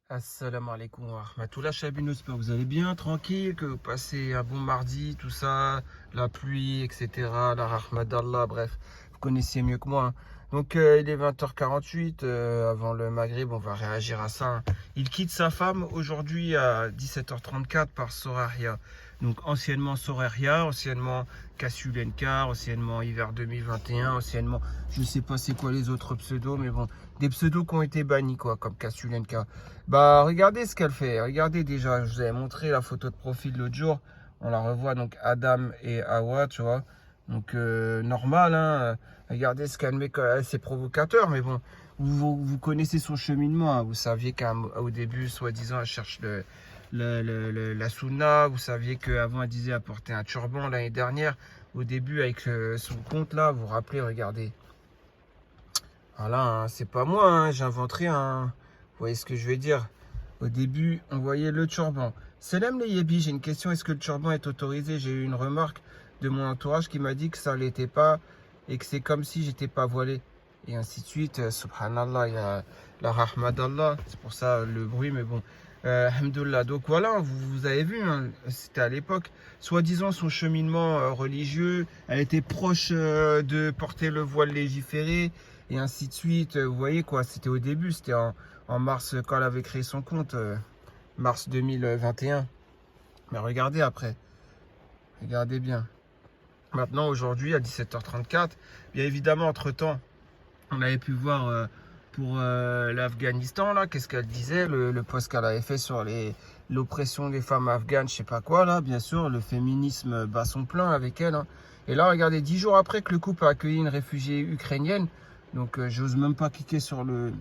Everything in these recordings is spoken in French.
Assalamu alaikum wa rahmatullah Chabine, j'espère que vous allez bien, tranquille, que vous passez un bon mardi, tout ça, la pluie, etc., la rahmat d'Allah, bref, vous connaissez mieux que moi, hein. Donc il est 20h48, avant le Maghrib, on va réagir à ça, hein. Il quitte sa femme aujourd'hui à 17h34 par Soraria. Donc anciennement Soraria, anciennement Kassulenka, anciennement Hiver 2021, anciennement, je sais pas c'est quoi les autres pseudos, mais bon, des pseudos qui ont été bannis quoi, comme Kassulenka. Bah regardez ce qu'elle fait, regardez déjà, je vous avais montré la photo de profil l'autre jour, on la revoit donc Adam et Hawa, tu vois, donc normal, hein. Regardez ce qu'elle met, c'est provocateur, mais bon, vous connaissez son cheminement, hein. Vous saviez qu'au début, soi-disant, elle cherche la sunna, vous saviez qu'avant elle disait apporter un turban l'année dernière, au début avec son compte là, vous vous rappelez, regardez. Voilà, hein, c'est pas moi, hein, j'invente rien, hein. Vous voyez ce que je veux dire? Au début, on voyait le turban. Salam les yébis, j'ai une question, est-ce que le turban est autorisé? J'ai eu une remarque de mon entourage qui m'a dit que ça l'était pas et que c'est comme si j'étais pas voilé. Et ainsi de suite, subhanallah, il y a la rahma d'Allah, c'est pour ça le bruit, mais bon. Alhamdoulilah. Donc voilà, vous avez vu, hein, c'était à l'époque, soi-disant son cheminement religieux, elle était proche de porter le voile légiféré, et ainsi de suite. Vous voyez quoi, c'était au début, c'était en mars quand elle avait créé son compte, mars 2021. Mais regardez après, regardez bien. Maintenant, aujourd'hui, à 17h34, bien évidemment, entre-temps, on avait pu voir pour l'Afghanistan, là, qu'est-ce qu'elle disait, le post qu'elle avait fait sur l'oppression des femmes afghanes, je sais pas quoi, là, bien sûr, le féminisme bat son plein avec elle, hein. Et là, regardez, 10 jours après que le couple a accueilli une réfugiée ukrainienne, donc j'ose même pas cliquer sur le...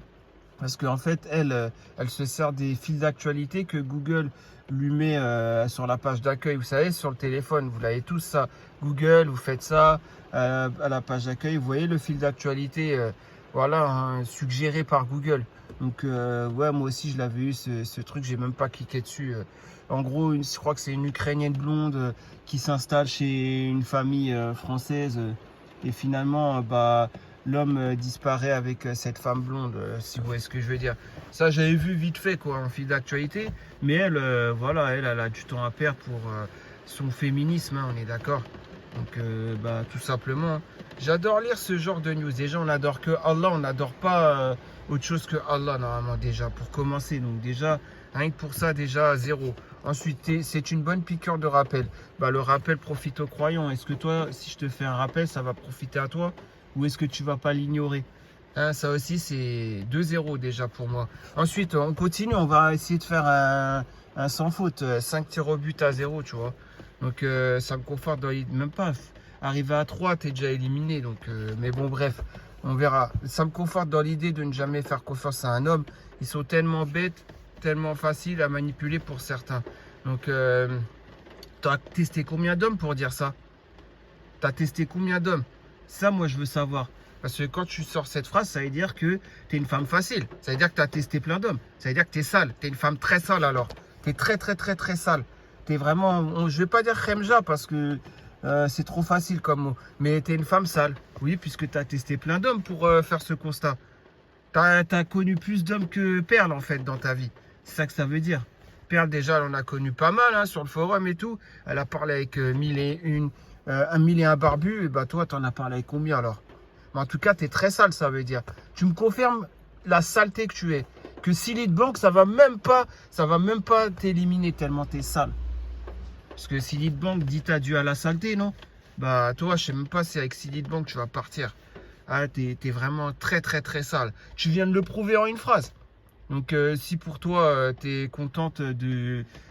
Parce qu'en fait, elle se sert des fils d'actualité que Google lui met sur la page d'accueil. Vous savez, sur le téléphone, vous l'avez tous ça. Google, vous faites ça à la page d'accueil. Vous voyez le fil d'actualité, voilà, hein, suggéré par Google. Donc, ouais, moi aussi, je l'avais eu, ce truc. J'ai même pas cliqué dessus. En gros, je crois que c'est une Ukrainienne blonde qui s'installe chez une famille française. Et finalement, bah l'homme disparaît avec cette femme blonde, si vous voyez ce que je veux dire. Ça, j'avais vu vite fait, quoi, en fil d'actualité. Mais elle, voilà, elle a du temps à perdre pour son féminisme, hein, on est d'accord. Donc, bah, tout simplement, hein. J'adore lire ce genre de news. Déjà, on n'adore que Allah, on n'adore pas autre chose que Allah, normalement, déjà, pour commencer. Donc, déjà, rien que pour ça, déjà, zéro. Ensuite, c'est une bonne piqûre de rappel. Bah, le rappel profite aux croyants. Est-ce que toi, si je te fais un rappel, ça va profiter à toi? Ou est-ce que tu vas pas l'ignorer? Hein, ça aussi, c'est 2-0 déjà pour moi. Ensuite, on continue, on va essayer de faire un sans faute, 5 tirs au but à 0, tu vois. Donc, ça me conforte dans l'idée, même pas. Arrivé à 3, tu es déjà éliminé. Donc, mais bon, bref, on verra. Ça me conforte dans l'idée de ne jamais faire confiance à un homme. Ils sont tellement bêtes, tellement faciles à manipuler pour certains. Donc, tu as testé combien d'hommes pour dire ça? T'as testé combien d'hommes? Ça, moi, je veux savoir. Parce que quand tu sors cette phrase, ça veut dire que t'es une femme facile. Ça veut dire que t'as testé plein d'hommes. Ça veut dire que t'es sale. T'es une femme très sale alors. T'es très, très, très, très sale. T'es vraiment, je vais pas dire Khemja parce que c'est trop facile comme mot. Mais t'es une femme sale. Oui, puisque t'as testé plein d'hommes pour faire ce constat. T'as connu plus d'hommes que Perle, en fait, dans ta vie. C'est ça que ça veut dire. Perle, déjà, elle en a connu pas mal, hein, sur le forum et tout. Elle a parlé avec mille et un barbus. Et bah, toi, t'en as parlé avec combien, alors? Mais en tout cas, t'es très sale, ça veut dire. Tu me confirmes la saleté que tu es. Que Silly Bank, ça va même pas t'éliminer tellement t'es sale. Parce que Silly Bank dit adieu à la saleté, non? Bah, toi, je sais même pas si avec Silly Bank, tu vas partir. Ah, t'es vraiment très, très, très sale. Tu viens de le prouver en une phrase. Donc, si pour toi, t'es contente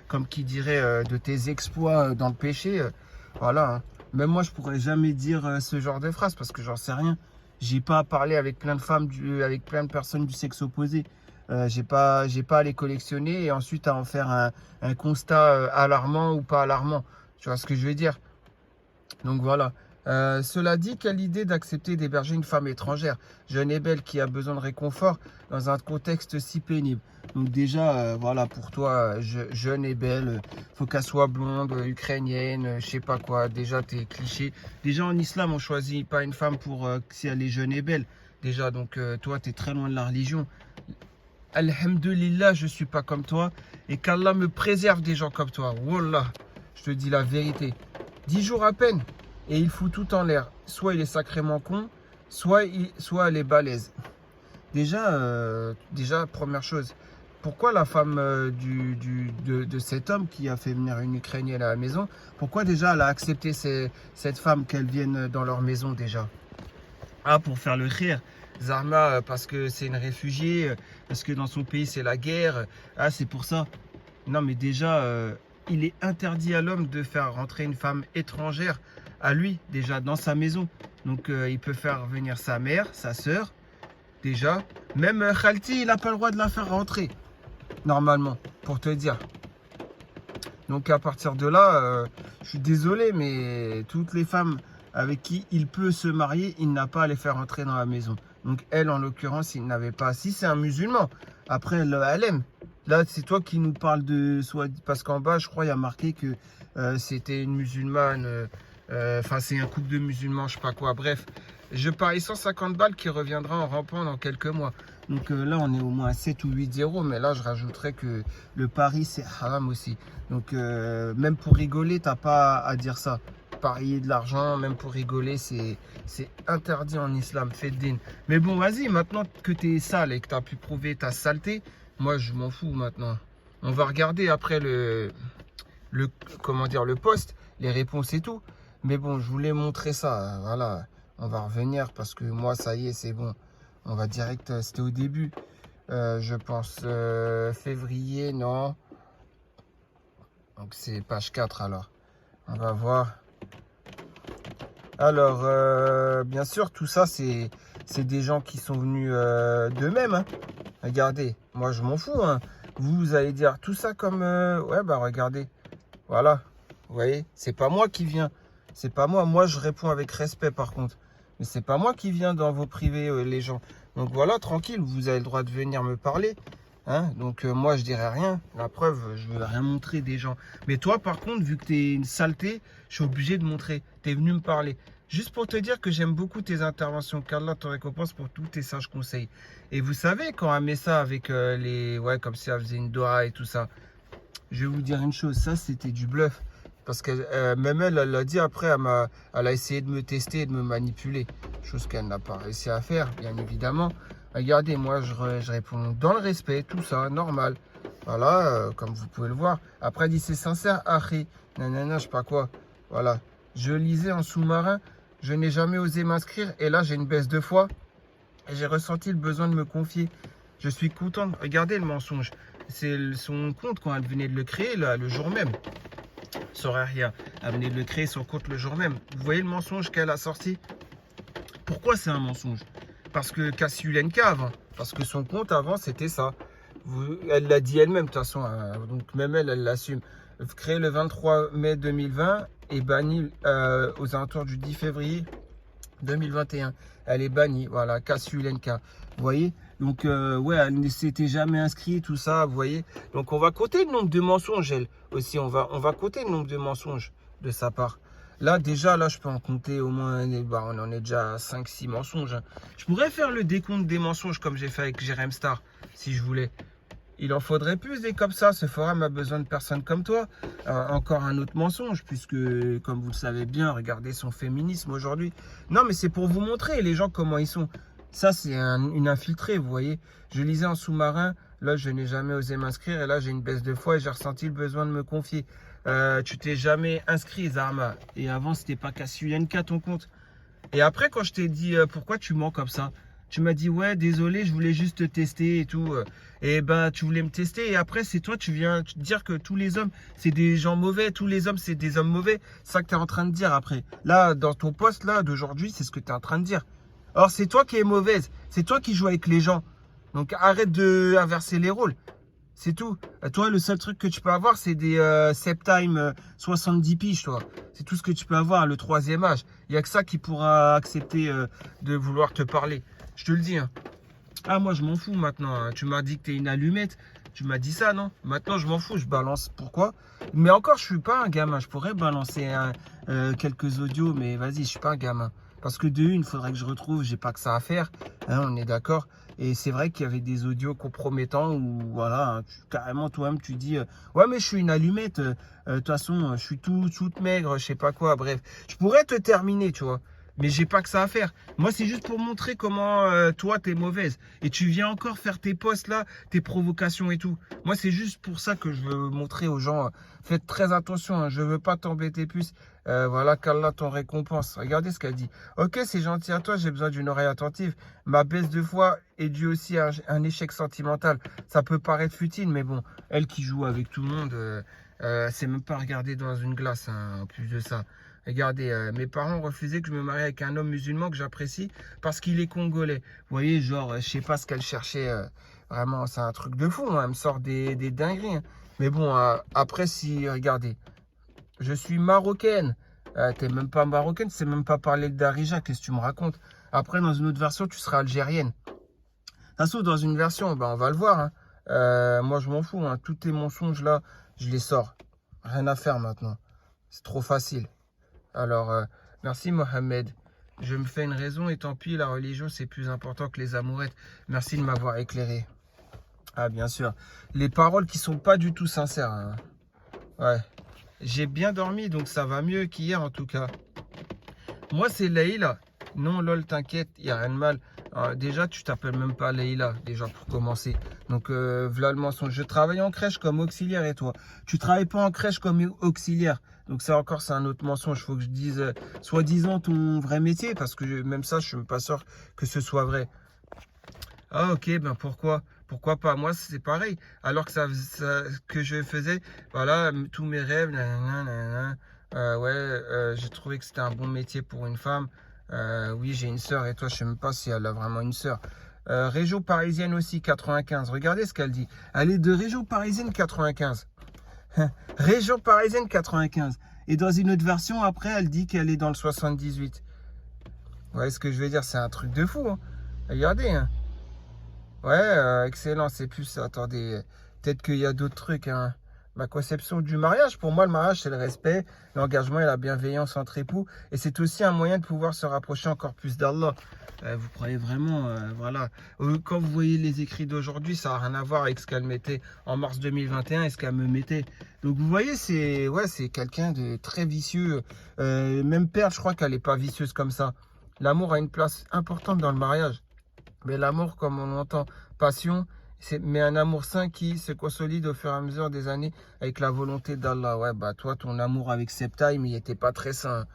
comme qui dirait, de tes exploits dans le péché, voilà, hein. Même moi, je pourrais jamais dire ce genre de phrase parce que j'en sais rien. J'ai pas parlé avec plein de femmes, avec plein de personnes du sexe opposé. J'ai pas à les collectionner et ensuite à en faire un constat alarmant ou pas alarmant. Tu vois ce que je veux dire? Donc voilà. Cela dit, quelle idée d'accepter d'héberger une femme étrangère, jeune et belle, qui a besoin de réconfort dans un contexte si pénible. Donc déjà, voilà, pour toi, jeune et belle, faut qu'elle soit blonde, ukrainienne, je sais pas quoi. Déjà, t'es cliché. Déjà, en islam, on choisit pas une femme pour si elle est jeune et belle. Déjà, donc toi, t'es très loin de la religion. Alhamdulillah, je suis pas comme toi. Et qu'Allah me préserve des gens comme toi. Wallah, je te dis la vérité. 10 jours à peine. Et il fout tout en l'air. Soit il est sacrément con, soit elle est balèze. Déjà, première chose, pourquoi la femme de cet homme qui a fait venir une Ukrainienne à la maison, pourquoi déjà elle a accepté cette femme qu'elle vienne dans leur maison déjà? Ah, pour faire le rire. Zarma, parce que c'est une réfugiée, parce que dans son pays c'est la guerre. Ah, c'est pour ça. Non, mais déjà, il est interdit à l'homme de faire rentrer une femme étrangère à lui, déjà, dans sa maison. Donc, il peut faire venir sa mère, sa sœur, déjà. Même Khalti, il n'a pas le droit de la faire rentrer, normalement, pour te dire. Donc, à partir de là, je suis désolé, mais toutes les femmes avec qui il peut se marier, il n'a pas à les faire rentrer dans la maison. Donc, elle, en l'occurrence, il n'avait pas. Si c'est un musulman, après, elle aime. Là, c'est toi qui nous parles de... Parce qu'en bas, je crois, il y a marqué que c'était une musulmane. Enfin, c'est un couple de musulmans, je sais pas quoi. Bref, je parie 150 balles qui reviendra en rampant dans quelques mois. Donc là, on est au moins à 7 ou 8-0. Mais là, je rajouterais que le pari, c'est haram aussi. Donc, même pour rigoler, t'as pas à dire ça. Parier de l'argent, même pour rigoler, c'est interdit en islam. Fait din. Mais bon, vas-y, maintenant que tu es sale et que tu as pu prouver ta saleté, moi, je m'en fous maintenant. On va regarder après comment dire, le post, les réponses et tout. Mais bon, je voulais montrer ça. Voilà, on va revenir parce que moi, ça y est, c'est bon. On va direct, c'était au début. Je pense février, non. Donc, c'est page 4 alors. On va voir. Alors, bien sûr, tout ça, c'est des gens qui sont venus d'eux-mêmes. Hein. Regardez, moi, je m'en fous. Hein. Vous allez dire tout ça comme... ouais, bah, regardez. Voilà. Vous voyez, c'est pas moi qui viens. C'est pas moi. Moi, je réponds avec respect, par contre. Mais c'est pas moi qui viens dans vos privés, les gens. Donc, voilà, tranquille. Vous avez le droit de venir me parler. Hein, donc moi je dirais rien, la preuve je veux rien montrer des gens. Mais toi par contre, vu que tu es une saleté, je suis obligé de montrer. Tu es venu me parler. Juste pour te dire que j'aime beaucoup tes interventions, qu'Allah te récompense pour tous tes sages conseils. Et vous savez, quand elle met ça avec les... Ouais, comme si elle faisait une doha et tout ça. Je vais vous dire une chose, ça c'était du bluff. Parce que même elle l'a dit après, elle a essayé de me tester et de me manipuler. Chose qu'elle n'a pas réussi à faire, bien évidemment. Regardez, moi je réponds dans le respect, tout ça, normal. Voilà, comme vous pouvez le voir. Après, elle dit c'est sincère, Harry. Nanana, je sais pas quoi. Voilà. Je lisais en sous-marin, je n'ai jamais osé m'inscrire. Et là, j'ai une baisse de foi. Et j'ai ressenti le besoin de me confier. Je suis content. Regardez le mensonge. C'est son compte quand elle venait de le créer, là, le jour même. Soraria, elle venait de le créer, son compte le jour même. Vous voyez le mensonge qu'elle a sorti? Pourquoi c'est un mensonge? Parce que Kassyulenka avant, parce que son compte avant c'était ça. Elle l'a dit elle-même de toute façon, hein, donc même elle l'assume. Créé le 23 mai 2020 et banni aux alentours du 10 février 2021. Elle est bannie, voilà, Kassyulenka. Vous voyez? Donc ouais, elle ne s'était jamais inscrite, tout ça, vous voyez? Donc on va compter le nombre de mensonges, elle aussi. On va compter le nombre de mensonges de sa part. Là, déjà, là, je peux en compter au moins, bah, on en est déjà à 5-6 mensonges. Hein. Je pourrais faire le décompte des mensonges comme j'ai fait avec Jérém Star, si je voulais. Il en faudrait plus des comme ça. Ce forum a besoin de personnes comme toi. Encore un autre mensonge, puisque, comme vous le savez bien, regardez son féminisme aujourd'hui. Non, mais c'est pour vous montrer les gens comment ils sont. Ça, c'est une infiltrée, vous voyez. Je lisais en sous-marin. Là, je n'ai jamais osé m'inscrire. Et là, j'ai une baisse de foi et j'ai ressenti le besoin de me confier. Tu t'es jamais inscrit, Zarma. Et avant, c'était pas Kassyulenka ton compte. Et après, quand je t'ai dit pourquoi tu mens comme ça, tu m'as dit ouais, désolé, je voulais juste te tester et tout. Et ben, tu voulais me tester. Et après, c'est toi, tu viens te dire que tous les hommes, c'est des gens mauvais. Tous les hommes, c'est des hommes mauvais. C'est ça que tu es en train de dire après. Là, dans ton post là d'aujourd'hui, c'est ce que tu es en train de dire. Or, c'est toi qui es mauvaise. C'est toi qui joues avec les gens. Donc, arrête de inverser les rôles. C'est tout. Toi, le seul truc que tu peux avoir, c'est des Septime 70 piges, toi. C'est tout ce que tu peux avoir, le 3e âge. Il n'y a que ça qui pourra accepter de vouloir te parler. Je te le dis. Hein. Ah, moi, je m'en fous maintenant. Hein. Tu m'as dit que tu es une allumette. Tu m'as dit ça, non? Maintenant, je m'en fous. Je balance. Pourquoi? Mais encore, je suis pas un gamin. Je pourrais balancer quelques audios, mais vas-y, je suis pas un gamin. Parce que de une, il faudrait que je retrouve. J'ai pas que ça à faire. Hein, on est d'accord. Et c'est vrai qu'il y avait des audios compromettants où, voilà, hein, carrément, toi-même, tu dis ouais, mais je suis une allumette. De toute façon, je suis toute maigre, je sais pas quoi. Bref, je pourrais te terminer, tu vois. Mais j'ai pas que ça à faire. Moi, c'est juste pour montrer comment toi, t'es mauvaise. Et tu viens encore faire tes posts là, tes provocations et tout. Moi, c'est juste pour ça que je veux montrer aux gens. Faites très attention, hein, je veux pas t'embêter plus. Voilà, qu'Allah t'en récompense. Regardez ce qu'elle dit. Ok, c'est gentil à toi, j'ai besoin d'une oreille attentive. Ma baisse de foi est due aussi à un échec sentimental. Ça peut paraître futile, mais bon, elle qui joue avec tout le monde, c'est même pas regarder dans une glace, hein, en plus de ça. Regardez, mes parents refusaient que je me marie avec un homme musulman que j'apprécie parce qu'il est congolais. Vous voyez, genre, je sais pas ce qu'elle cherchait. Vraiment, c'est un truc de fou, hein, elle me sort des dingueries, hein. Mais bon, après, si, regardez, je suis marocaine. T'es même pas marocaine, c'est même pas parler de Darija, qu'est-ce que tu me racontes? Après, dans une autre version, tu seras algérienne. De toute façon, dans une version, ben, on va le voir, hein. Moi, je m'en fous, hein. Tous tes mensonges, là, je les sors. Rien à faire maintenant. C'est trop facile. Alors, merci Mohamed. Je me fais une raison et tant pis, la religion, c'est plus important que les amourettes. Merci de m'avoir éclairé. Ah, bien sûr. Les paroles qui sont pas du tout sincères, hein. Ouais. J'ai bien dormi, donc ça va mieux qu'hier en tout cas. Moi, c'est Leïla. Non, lol, t'inquiète, il n'y a rien de mal. Déjà, tu t'appelles même pas Leïla, déjà pour commencer. Donc, voilà le mensonge. Je travaille en crèche comme auxiliaire et toi, tu travailles pas en crèche comme auxiliaire. Donc, ça encore, c'est un autre mensonge. Il faut que je dise, soi-disant, ton vrai métier, parce que même ça, je suis même pas sûr que ce soit vrai. Ah ok, ben pourquoi? Pourquoi pas? Moi, c'est pareil. Alors que que je faisais, voilà, tous mes rêves, nanana, nanana. Ouais, j'ai trouvé que c'était un bon métier pour une femme. Oui, j'ai une sœur et toi, je sais même pas si elle a vraiment une sœur. Région parisienne aussi, 95. Regardez ce qu'elle dit. Elle est de région parisienne 95. Région parisienne 95. Et dans une autre version, après, elle dit qu'elle est dans le 78. Vous voyez ce que je veux dire? C'est un truc de fou, hein. Regardez, hein. Ouais, excellent. C'est plus, attendez, peut-être qu'il y a d'autres trucs, hein. Ma conception du mariage, pour moi, le mariage, c'est le respect, l'engagement et la bienveillance entre époux. Et c'est aussi un moyen de pouvoir se rapprocher encore plus d'Allah. Vous croyez vraiment, voilà. Quand vous voyez les écrits d'aujourd'hui, ça n'a rien à voir avec ce qu'elle mettait en mars 2021 et ce qu'elle me mettait. Donc, vous voyez, c'est ouais, c'est quelqu'un de très vicieux. Même Perle, je crois qu'elle n'est pas vicieuse comme ça. L'amour a une place importante dans le mariage. Mais l'amour, comme on l'entend, passion, mais un amour sain qui se consolide au fur et à mesure des années avec la volonté d'Allah. Ouais, bah toi, ton amour avec Septime, il n'était pas très sain.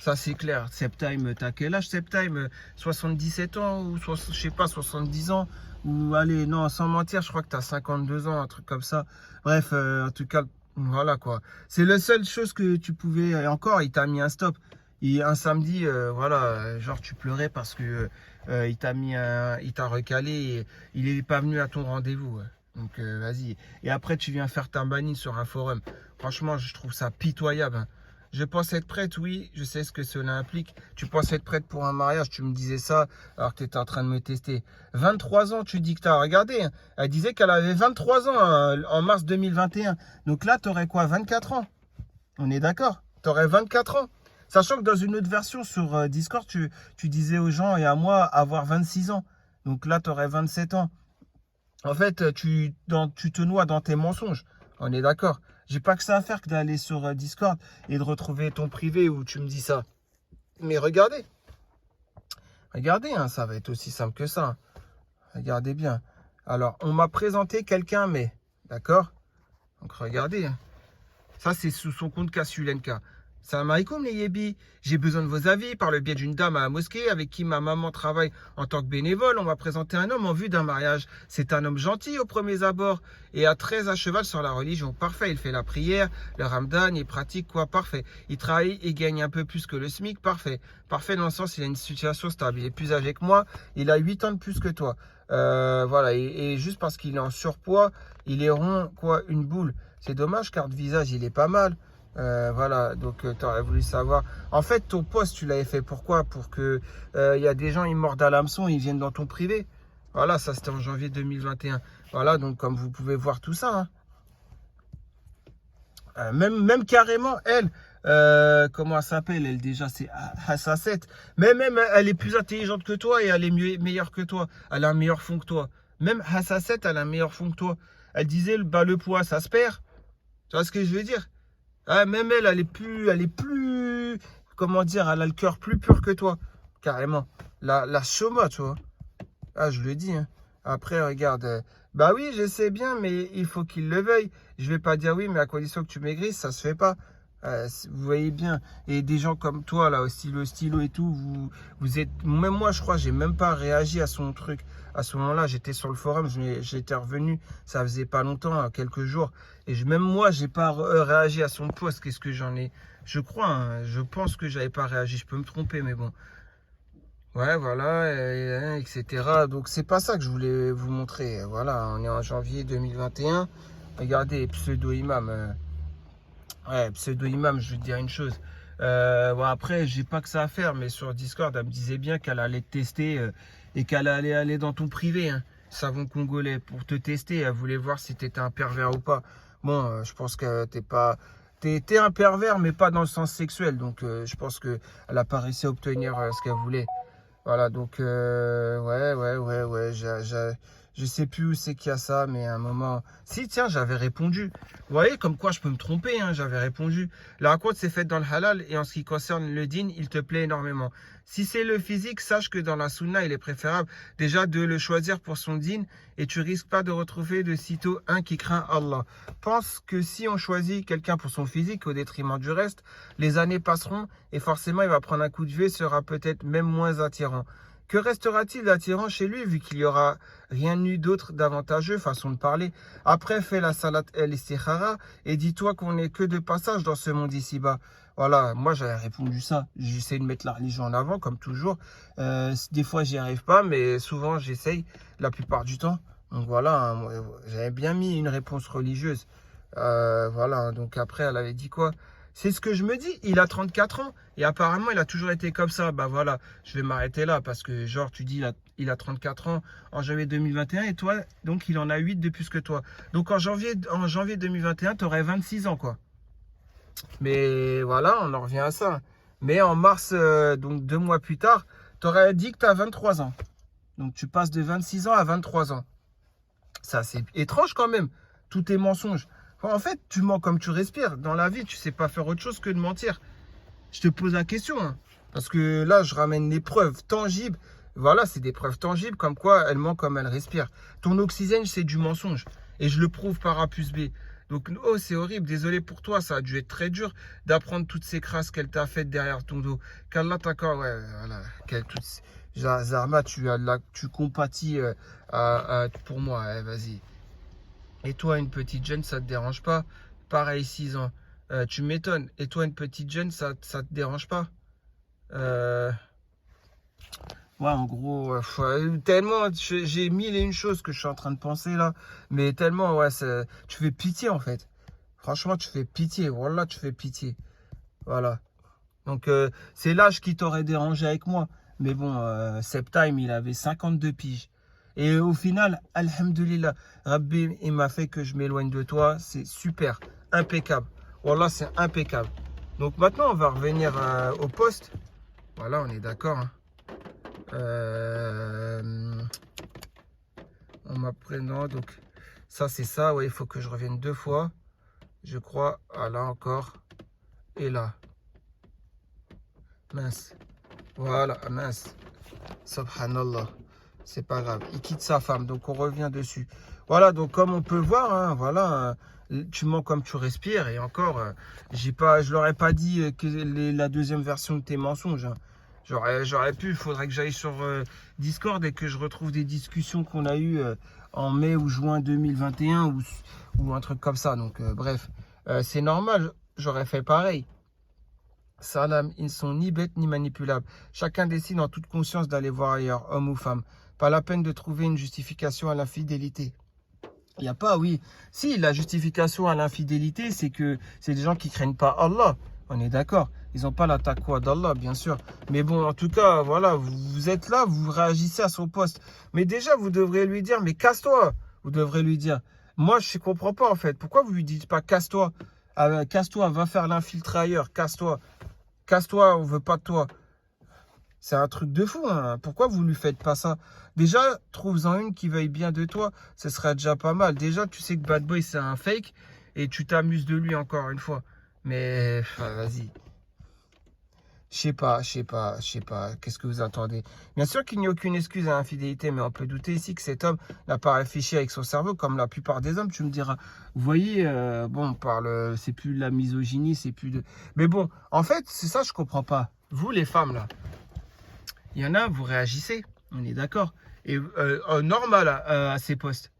Ça, c'est clair. Septime, t'as quel âge, Septime? 77 ans ou je sais pas, 70 ans? Ou allez, non, sans mentir, je crois que t'as 52 ans, un truc comme ça. Bref, en tout cas, voilà quoi. C'est la seule chose que tu pouvais. Et encore, il t'a mis un stop. Et un samedi, voilà, genre tu pleurais parce que il t'a recalé et il n'est pas venu à ton rendez-vous. Ouais. Donc vas-y. Et après tu viens faire ta banine sur un forum. Franchement, je trouve ça pitoyable, hein. Je pense être prête, oui, je sais ce que cela implique. Tu penses être prête pour un mariage, tu me disais ça alors que tu étais en train de me tester. 23 ans, tu dis que tu as regardé, hein. Elle disait qu'elle avait 23 ans hein, en mars 2021. Donc là, tu aurais quoi, 24 ans? On est d'accord? Tu aurais 24 ans. Sachant que dans une autre version sur Discord, tu disais aux gens et à moi avoir 26 ans. Donc là, tu aurais 27 ans. En fait, tu te noies dans tes mensonges. On est d'accord. J'ai pas que ça à faire que d'aller sur Discord et de retrouver ton privé où tu me dis ça. Mais regardez. Regardez, hein, ça va être aussi simple que ça, hein. Regardez bien. Alors, on m'a présenté quelqu'un, mais... D'accord? Donc, regardez, hein. Ça, c'est sous son compte Kasulenka. Salam alaikum les yébis. J'ai besoin de vos avis par le biais d'une dame à la mosquée avec qui ma maman travaille en tant que bénévole. On m'a présenté un homme en vue d'un mariage. C'est un homme gentil aux premiers abords et a très à cheval sur la religion. Parfait, il fait la prière, le ramadan, il pratique quoi? Parfait. Il travaille et gagne un peu plus que le SMIC. Parfait. Parfait dans le sens il a une situation stable. Il est plus âgé que moi. Il a 8 ans de plus que toi. Voilà. Et juste parce qu'il est en surpoids, il est rond, quoi, une boule. C'est dommage car de visage, il est pas mal. Voilà, donc tu aurais voulu savoir. En fait, ton post, tu l'avais fait pourquoi? Pour que y a des gens, ils mordent à l'hameçon, ils viennent dans ton privé. Voilà, ça c'était en janvier 2021. Voilà, donc comme vous pouvez voir tout ça, hein. Même carrément, elle, comment elle s'appelle, elle déjà, c'est Hassasset. Mais même, elle est plus intelligente que toi et elle est meilleure que toi. Elle a un meilleur fond que toi. Même Hassasset, elle a un meilleur fond que toi. Elle disait, bah, le poids, ça se perd. Tu vois ce que je veux dire? Ah, même elle, elle est plus, comment dire, elle a le cœur plus pur que toi. Carrément. La Shoma, tu vois. Ah, je le dis, hein. Après, regarde. Bah oui, je sais bien, mais il faut qu'il le veuille. Je vais pas dire oui, mais à condition que tu maigrisses, ça se fait pas. Vous voyez bien. Et des gens comme toi, là, au stylo et tout, vous êtes. Même moi, je crois, j'ai même pas réagi à son truc. À ce moment-là, j'étais sur le forum, j'étais revenu. Ça faisait pas longtemps, hein, quelques jours. Et même moi, j'ai pas réagi à son post. Qu'est-ce que j'en ai? Je crois, hein, je pense que j'avais pas réagi. Je peux me tromper, mais bon. Ouais, voilà, etc. Donc, c'est pas ça que je voulais vous montrer. Voilà, on est en janvier 2021. Regardez, pseudo-imam. Ouais, pseudo-imam, je vais te dire une chose. Bon, après, j'ai pas que ça à faire, mais sur Discord, elle me disait bien qu'elle allait te tester et qu'elle allait aller dans ton privé, hein, savon congolais, pour te tester. Elle voulait voir si t'étais un pervers ou pas. Bon, je pense que t'es pas. T'es un pervers, mais pas dans le sens sexuel. Donc, je pense qu'elle a pas réussi à obtenir ce qu'elle voulait. Voilà, donc, ouais, je sais plus où c'est qu'il y a ça, mais à un moment... Si, tiens, j'avais répondu. Vous voyez, comme quoi je peux me tromper, hein, j'avais répondu. La raconte s'est faite dans le halal, et en ce qui concerne le din, il te plaît énormément. Si c'est le physique, sache que dans la sunna, il est préférable déjà de le choisir pour son din, et tu risques pas de retrouver de sitôt un qui craint Allah. Pense que si on choisit quelqu'un pour son physique au détriment du reste, les années passeront, et forcément, il va prendre un coup de vieux et sera peut-être même moins attirant. Que restera-t-il d'attirant chez lui vu qu'il n'y aura rien eu d'autre d'avantageux, façon de parler? Après, fais la salat el-istikhara et dis-toi qu'on n'est que de passage dans ce monde ici-bas. Voilà, moi j'avais répondu ça. J'essaie de mettre la religion en avant, comme toujours. Des fois, j'y arrive pas, mais souvent, j'essaye, la plupart du temps. Donc voilà, hein, j'avais bien mis une réponse religieuse. Voilà, donc après, elle avait dit quoi? C'est ce que je me dis, il a 34 ans et apparemment il a toujours été comme ça. Bah voilà, je vais m'arrêter là parce que genre tu dis il a 34 ans en janvier 2021 et toi, donc il en a 8 de plus que toi. Donc en janvier 2021, tu aurais 26 ans quoi. Mais voilà, on en revient à ça. Mais en mars, donc 2 mois plus tard, tu aurais dit que tu as 23 ans. Donc tu passes de 26 ans à 23 ans. Ça, c'est étrange quand même. Tout est mensonge. Enfin, en fait, tu mens comme tu respires. Dans la vie, tu sais pas faire autre chose que de mentir. Je te pose la question, hein. Parce que là, je ramène des preuves tangibles. Voilà, c'est des preuves tangibles comme quoi elle ment comme elle respire. Ton oxygène, c'est du mensonge. Et je le prouve par A plus B. Donc, oh, c'est horrible. Désolé pour toi. Ça a dû être très dur d'apprendre toutes ces crasses qu'elle t'a faites derrière ton dos. Qu'Allah t'accorde. Ouais, voilà. Zarma, tu compatis pour moi. Ouais, vas-y. Et toi, une petite jeune, ça te dérange pas? Pareil, 6 ans. Tu m'étonnes. Et toi, une petite jeune, ça te dérange pas? Euh, Ouais, en gros, tellement, j'ai mille et une choses que je suis en train de penser là. Mais tellement, ouais, tu fais pitié en fait. Franchement, tu fais pitié. Voilà, tu fais pitié. Voilà. Donc, c'est l'âge qui t'aurait dérangé avec moi. Mais bon, Septime, il avait 52 piges. Et au final, Alhamdulillah, Rabbi, il m'a fait que je m'éloigne de toi. C'est super, impeccable. Wallah, c'est impeccable. Donc maintenant, on va revenir au poste. Voilà, on est d'accord, hein. On m'apprenant, donc ça, c'est ça. Ouais, il faut que je revienne 2 fois. Je crois. Ah, là encore. Et là. Mince. Voilà, mince. Subhanallah. C'est pas grave. Il quitte sa femme, donc on revient dessus. Voilà, donc comme on peut voir, hein, voilà, tu mens comme tu respires. Et encore, je leur ai pas dit que la deuxième version de tes mensonges, hein. J'aurais pu, il faudrait que j'aille sur Discord et que je retrouve des discussions qu'on a eues en mai ou juin 2021 ou un truc comme ça. Donc bref, c'est normal, j'aurais fait pareil. Salam, ils ne sont ni bêtes ni manipulables. Chacun décide en toute conscience d'aller voir ailleurs, homme ou femme. Pas la peine de trouver une justification à l'infidélité. Il n'y a pas, oui. Si, la justification à l'infidélité, c'est que c'est des gens qui craignent pas Allah. On est d'accord. Ils n'ont pas la taqwa d'Allah, bien sûr. Mais bon, en tout cas, voilà, vous êtes là, vous réagissez à son poste. Mais déjà, vous devrez lui dire, mais casse-toi. Vous devrez lui dire. Moi, je ne comprends pas, en fait. Pourquoi vous lui dites pas casse-toi? Ah, casse-toi, va faire l'infiltré ailleurs, casse-toi. Casse-toi, on veut pas de toi. C'est un truc de fou, hein. Pourquoi vous lui faites pas ça? Déjà, trouve-en une qui veuille bien de toi. Ce serait déjà pas mal. Déjà, tu sais que Bad Boy, c'est un fake. Et tu t'amuses de lui encore une fois. Mais, vas-y. Je sais pas. Qu'est-ce que vous attendez? Bien sûr qu'il n'y a aucune excuse à l'infidélité, mais on peut douter ici que cet homme n'a pas réfléchi avec son cerveau, comme la plupart des hommes. Tu me diras, vous voyez, bon, on parle, c'est plus de la misogynie, c'est plus de. Mais bon, en fait, c'est ça, je comprends pas. Vous, les femmes, là, il y en a, vous réagissez, on est d'accord. Et normal à ces postes.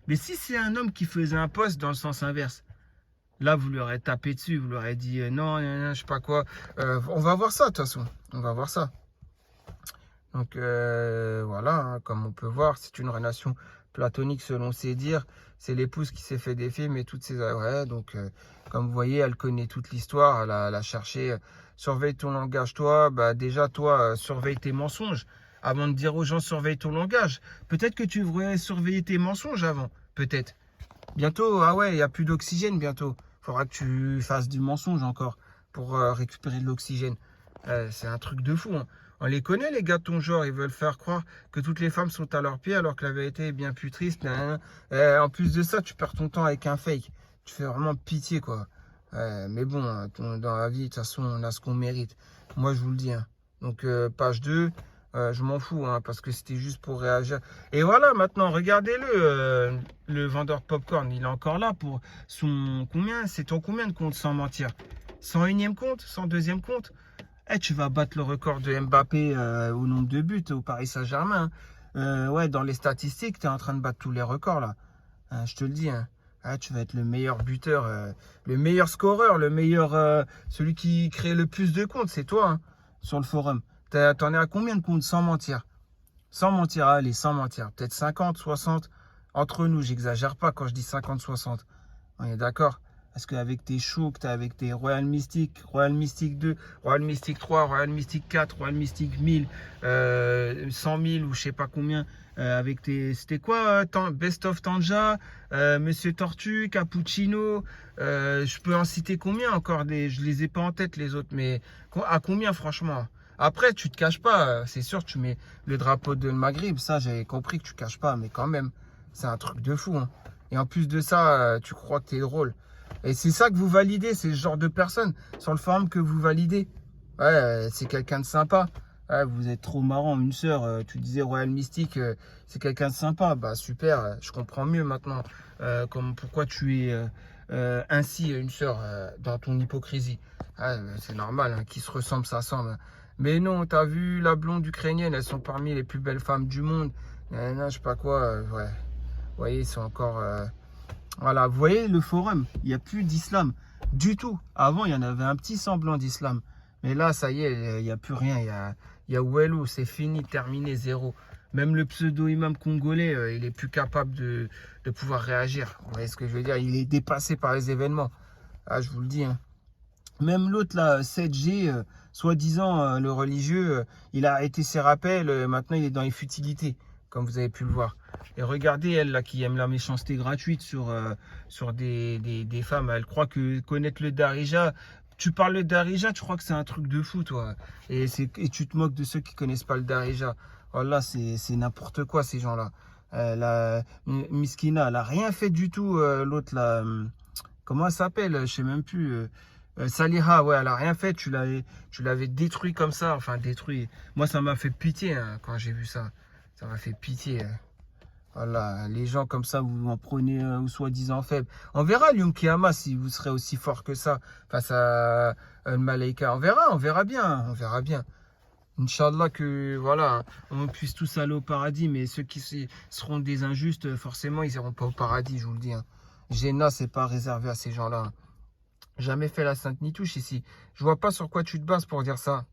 Mais si c'est un homme qui faisait un poste dans le sens inverse, là, vous lui aurez tapé dessus, vous lui aurez dit non, non, non, je sais pas quoi. On va voir ça, de toute façon. On va voir ça. Donc, voilà, hein, comme on peut voir, c'est une relation platonique selon ses dires. C'est l'épouse qui s'est fait des films et toutes ces... Ouais, donc, comme vous voyez, elle connaît toute l'histoire. Elle a cherché. Surveille ton langage, toi. Bah, déjà, toi, surveille tes mensonges. Avant de dire aux gens, surveille ton langage. Peut-être que tu devrais surveiller tes mensonges avant. Peut-être. Bientôt, ah ouais, il n'y a plus d'oxygène bientôt. Faudra que tu fasses du mensonge encore pour récupérer de l'oxygène. C'est un truc de fou, hein. On les connaît, les gars de ton genre. Ils veulent faire croire que toutes les femmes sont à leurs pieds alors que la vérité est bien plus triste. En plus de ça, tu perds ton temps avec un fake. Tu fais vraiment pitié, quoi. Mais bon, hein, dans la vie, de toute façon, on a ce qu'on mérite. Moi, je vous le dis, hein. Donc, page 2. Je m'en fous, hein, parce que c'était juste pour réagir. Et voilà, maintenant, regardez-le, le vendeur de popcorn. Il est encore là pour son combien? C'est ton combien de comptes sans mentir? 101e compte? 102e compte? Eh, tu vas battre le record de Mbappé au nombre de buts au Paris Saint-Germain, hein. Ouais, dans les statistiques, tu es en train de battre tous les records, là. Hein, je te le dis, hein. Ah, tu vas être le meilleur buteur, le meilleur scoreur, le meilleur, celui qui crée le plus de comptes. C'est toi, hein, sur le forum. T'en es à combien de comptes sans mentir? Sans mentir, allez, sans mentir. Peut-être 50, 60. Entre nous, j'exagère pas quand je dis 50, 60. On est d'accord? Parce qu'avec tes choux, t'as avec tes Royal Mystic, Royal Mystic 2, Royal Mystic 3, Royal Mystic 4, Royal Mystic 1000, 100 000 ou je sais pas combien, avec tes... C'était quoi? Best of Tanja, Monsieur Tortue, Cappuccino, je peux en citer combien encore je les ai pas en tête les autres, mais à combien franchement? Après, tu te caches pas, c'est sûr, tu mets le drapeau de Maghreb, ça j'avais compris que tu caches pas, mais quand même, c'est un truc de fou, hein. Et en plus de ça, tu crois que t'es drôle. Et c'est ça que vous validez, c'est ce genre de personne sur le forum que vous validez. Ouais, c'est quelqu'un de sympa. Ouais, vous êtes trop marrant, une sœur, tu disais Royal Mystique, c'est quelqu'un de sympa. Bah super, je comprends mieux maintenant pourquoi tu es ainsi une sœur dans ton hypocrisie. Ouais, c'est normal, hein, qui se ressemble, ça semble, hein. Mais non, t'as vu la blonde ukrainienne, elles sont parmi les plus belles femmes du monde. Je sais pas quoi, ouais. Vous voyez, c'est encore... Voilà, vous voyez le forum, il n'y a plus d'islam du tout. Avant, il y en avait un petit semblant d'islam. Mais là, ça y est, il n'y a plus rien. Il y a Wello, c'est fini, terminé, zéro. Même le pseudo-imam congolais, il est plus capable de pouvoir réagir. Vous voyez ce que je veux dire? Il est dépassé par les événements. Ah, je vous le dis, hein. Même l'autre, là, 7G, soi-disant, le religieux, il a arrêté ses rappels. Maintenant, il est dans les futilités, comme vous avez pu le voir. Et regardez, elle, là, qui aime la méchanceté gratuite sur des femmes. Elle croit que connaître le Darija... Tu parles de Darija, tu crois que c'est un truc de fou, toi. Et tu te moques de ceux qui connaissent pas le Darija. Voilà, c'est n'importe quoi, ces gens-là. La Miskina, elle a rien fait du tout, l'autre, là. Comment elle s'appelle? Je sais même plus. Saliha, ouais, elle a rien fait. Tu l'avais détruit comme ça. Enfin, détruit. Moi, ça m'a fait pitié, hein, quand j'ai vu ça. Ça m'a fait pitié, hein. Voilà, les gens comme ça, vous en prenez aux soi-disant faibles. On verra, Lyoum Kiyama, si vous serez aussi fort que ça face à Malaika. On verra bien, on verra bien. Inch'Allah que, voilà, on puisse tous aller au paradis, mais ceux qui seront des injustes, forcément, ils n'iront pas au paradis, je vous le dis, hein. Jéna, c'est pas réservé à ces gens-là, hein. Jamais fait la sainte Nitouche ici. Je vois pas sur quoi tu te bases pour dire ça.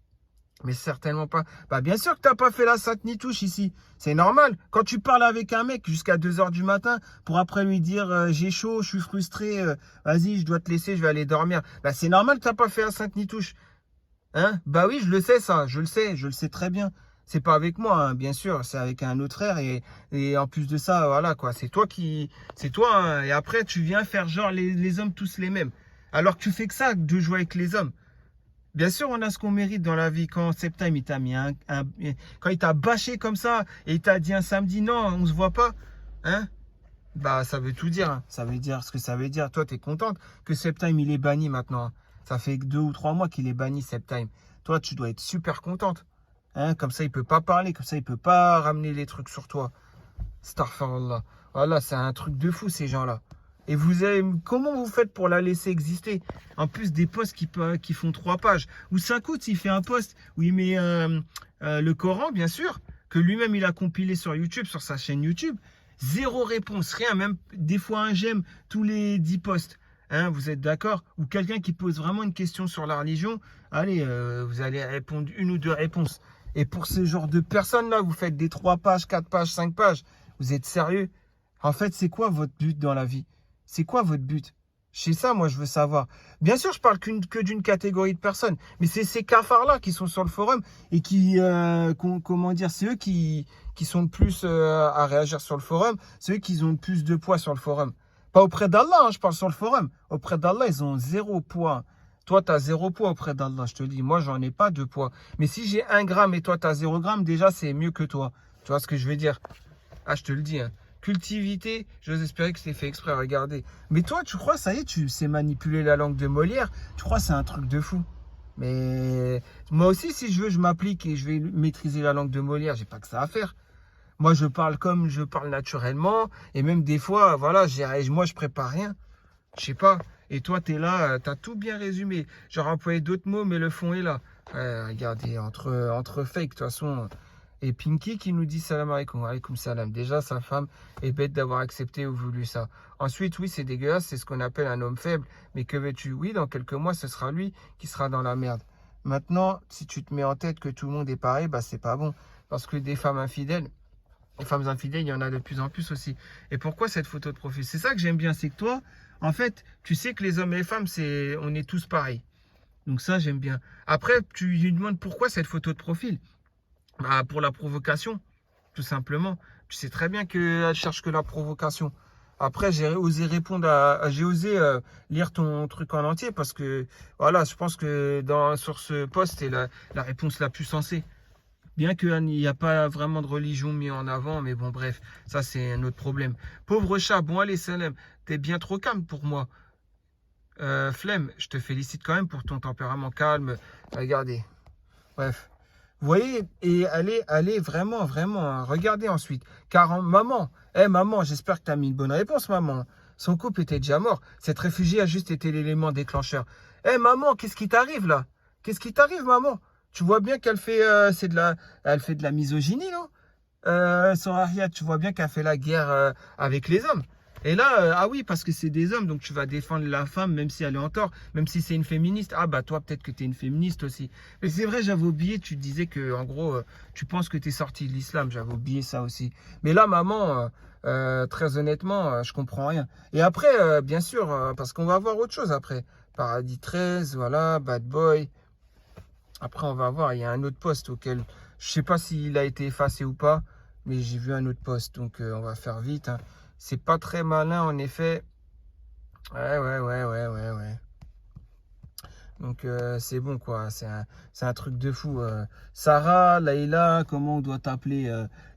Mais certainement pas. Bah bien sûr que t'as pas fait la sainte Nitouche ici. C'est normal. Quand tu parles avec un mec jusqu'à 2 h du matin pour après lui dire j'ai chaud, je suis frustré, vas-y, je dois te laisser, je vais aller dormir. Bah c'est normal que t'as pas fait la sainte Nitouche. Hein? Bah oui, je le sais ça, je le sais très bien. C'est pas avec moi, hein, bien sûr, c'est avec un autre frère et en plus de ça, voilà quoi, c'est toi, hein. Et après tu viens faire genre les hommes tous les mêmes. Alors que tu fais que ça, de jouer avec les hommes. Bien sûr, on a ce qu'on mérite dans la vie. Quand Septime, il t'a mis quand il t'a bâché comme ça, et il t'a dit un samedi, non, on se voit pas, hein? Bah, ça veut tout dire, hein. Ça veut dire ce que ça veut dire. Toi, tu es contente que Septime, il est banni maintenant, hein. Ça fait 2 ou 3 mois qu'il est banni, Septime. Toi, tu dois être super contente. Hein? Comme ça, il peut pas parler. Comme ça, il peut pas ramener les trucs sur toi. Astaghfirullah. Voilà, c'est un truc de fou, ces gens-là. Et comment vous faites pour la laisser exister? En plus, des posts qui font 3 pages. Ou Sakout, il fait un post où il met le Coran, bien sûr, que lui-même, il a compilé sur YouTube, sur sa chaîne YouTube. 0 réponse, rien, même des fois un j'aime tous les 10 posts. Hein, vous êtes d'accord? Ou quelqu'un qui pose vraiment une question sur la religion, allez, vous allez répondre 1 ou 2 réponses. Et pour ce genre de personnes-là, vous faites des 3 pages, 4 pages, 5 pages. Vous êtes sérieux? En fait, c'est quoi votre but dans la vie? C'est quoi votre but? C'est ça, moi, je veux savoir. Bien sûr, je parle que d'une catégorie de personnes. Mais c'est ces cafards-là qui sont sur le forum et comment dire, c'est eux qui sont le plus à réagir sur le forum. C'est eux qui ont le plus de poids sur le forum. Pas auprès d'Allah, hein, je parle sur le forum. Auprès d'Allah, ils ont 0 poids. Toi, tu as 0 poids auprès d'Allah, je te le dis. Moi, j'en ai pas de poids. Mais si j'ai 1 gramme et toi, tu as 0 gramme, déjà, c'est mieux que toi. Tu vois ce que je veux dire? Ah, je te le dis, hein. Cultivité, j'ose espérer que c'est fait exprès, regardez. Mais toi, tu crois, ça y est, tu sais manipuler la langue de Molière? Tu crois, c'est un truc de fou? Mais moi aussi, si je veux, je m'applique et je vais maîtriser la langue de Molière. J'ai pas que ça à faire. Moi, je parle comme je parle naturellement. Et même des fois, voilà, moi, je prépare rien. Je sais pas. Et toi, tu es là, tu as tout bien résumé. J'aurais employé d'autres mots, mais le fond est là. Regardez, entre fake, de toute façon. Et Pinky qui nous dit salam alaikum, alaikum salam. Déjà, sa femme est bête d'avoir accepté ou voulu ça. Ensuite, oui, c'est dégueulasse, c'est ce qu'on appelle un homme faible. Mais que veux-tu? Oui, dans quelques mois, ce sera lui qui sera dans la merde. Maintenant, si tu te mets en tête que tout le monde est pareil, bah c'est pas bon. Parce que des femmes infidèles, il y en a de plus en plus aussi. Et pourquoi cette photo de profil? C'est ça que j'aime bien, c'est que toi, en fait, tu sais que les hommes et les femmes, on est tous pareils. Donc ça, j'aime bien. Après, tu lui demandes pourquoi cette photo de profil? Bah, pour la provocation, tout simplement. Tu sais très bien qu'elle cherche que la provocation. Après, j'ai osé lire ton truc en entier parce que, voilà, je pense que sur ce post, c'est la réponse la plus sensée. Bien qu'il n'y a pas vraiment de religion mis en avant, mais bon, bref, ça, c'est un autre problème. Pauvre chat, bon, allez, Salem, t'es bien trop calme pour moi. Flemme, je te félicite quand même pour ton tempérament calme. Regardez. Bref. Vous voyez, et allez vraiment, vraiment, hein, regardez ensuite. Car maman, maman, j'espère que tu as mis une bonne réponse, maman. Son couple était déjà mort. Cette réfugiée a juste été l'élément déclencheur. Maman, qu'est-ce qui t'arrive là? Qu'est-ce qui t'arrive, maman? Tu vois bien qu'elle fait, elle fait de la misogynie, non? Soraya, tu vois bien qu'elle fait la guerre avec les hommes. Et là, ah oui, parce que c'est des hommes, donc tu vas défendre la femme, même si elle est en tort, même si c'est une féministe. Ah bah toi, peut-être que tu es une féministe aussi. Mais c'est vrai, j'avais oublié, tu disais que, en gros, tu penses que tu es sorti de l'islam. J'avais oublié ça aussi. Mais là, maman, très honnêtement, je comprends rien. Et après, bien sûr, parce qu'on va voir autre chose après. Paradis 13, voilà, Bad Boy. Après, on va voir, il y a un autre post auquel, je sais pas s'il a été effacé ou pas, mais j'ai vu un autre post, donc on va faire vite, hein. C'est pas très malin, en effet. Ouais. Donc c'est bon, quoi. C'est un truc de fou. Sarah, Laïla, comment on doit t'appeler?